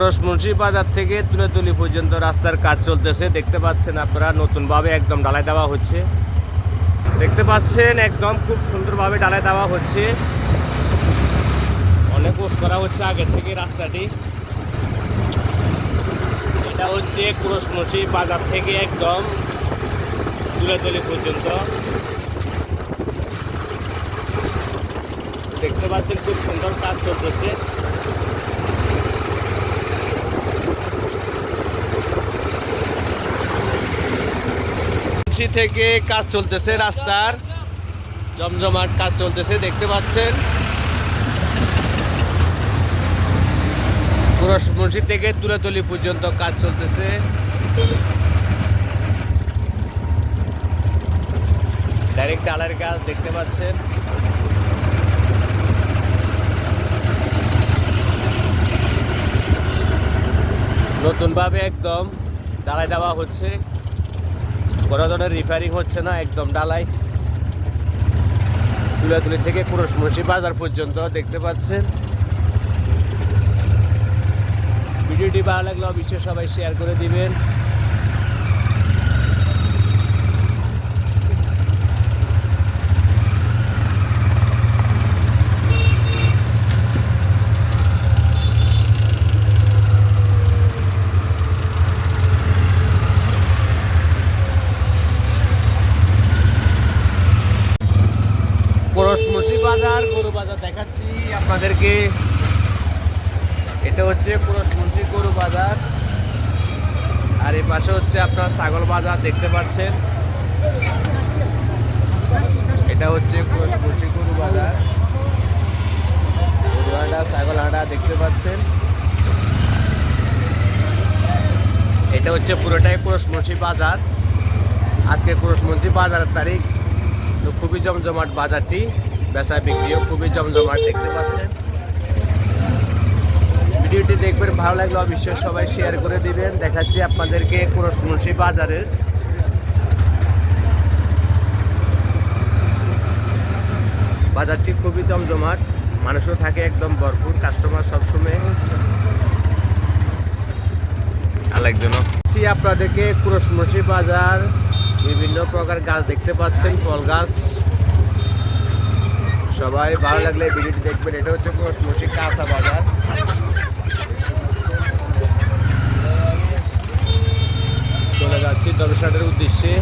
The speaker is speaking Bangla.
মুন্সি বাজার থেকে তুলেতলি পর্যন্ত রাস্তার কাজ চলতেছে। দেখতে পাচ্ছেন আপনারা, নতুনভাবে একদম ঢালাই দেওয়া হচ্ছে। দেখতে পাচ্ছেন একদম খুব সুন্দরভাবে ঢালাই দেওয়া হচ্ছে। অনেক উঁচু করা হচ্ছে আগে থেকে রাস্তাটি। এটা হচ্ছে মুন্সি বাজার থেকে একদম তুলেতলি পর্যন্ত। দেখতে পাচ্ছেন খুব সুন্দর কাজ চলতেছে। থেকে কাজ চলতেছে, রাস্তার জমজমাট কাজ চলতেছে। দেখতে পাচ্ছেন মুন্সি থেকে তুলেতলি পর্যন্ত কাজ চলতেছে। ডাইরেক্ট ঢালাইয়ের কাজ দেখতে পাচ্ছেন। নতুনভাবে একদম ঢালাই দেওয়া হচ্ছে, কোনো ধরনের রিপেয়ারিং হচ্ছে না, একদম ঢালাই। তুলেতলি থেকে মুন্সি বাজার পর্যন্ত দেখতে পাচ্ছেন। ভিডিওটি ভালো লাগলে অবশ্যই সবাই শেয়ার করে দিবেন। মুন্সি বাজার, গরু বাজার দেখাচ্ছি আপনাদেরকে। এটা হচ্ছে মুন্সি গরু বাজার, আর এই পাশে হচ্ছে আপনার ছাগল বাজার দেখতে পাচ্ছেন। এটা হচ্ছে মুন্সি গরু বাজার, গরু হাঁটা ছাগল হাঁটা দেখতে পাচ্ছেন। এটা হচ্ছে পুরোটাই মুন্সি বাজার। আজকে মুন্সি বাজারের তারিখ, তো খুবই জমজমাট বাজারটি, বেচা বিক্রিও খুবই জমজমাট দেখতে পাচ্ছেন। ভিডিওটি দেখবেন, ভালো লাগলে অবশ্যই সবাই শেয়ার করে দিবেন। দেখাচ্ছি আপনাদেরকে মুন্সি বাজারের বাজারটি খুবই জমজমাট, মানুষও থাকে একদম ভরপুর, কাস্টমার সবসময়। আরেকজন আপনাদেরকে মুন্সি বাজার, বিভিন্ন প্রকার গাছ দেখতে পাচ্ছেন, ফল গাছ। সবাই ভালো লাগলে ভিডিওটি দেখবেন। এটা হচ্ছে মুন্সি কাঁচা বাজার। চলে যাচ্ছি দরসাটের উদ্দেশ্যে।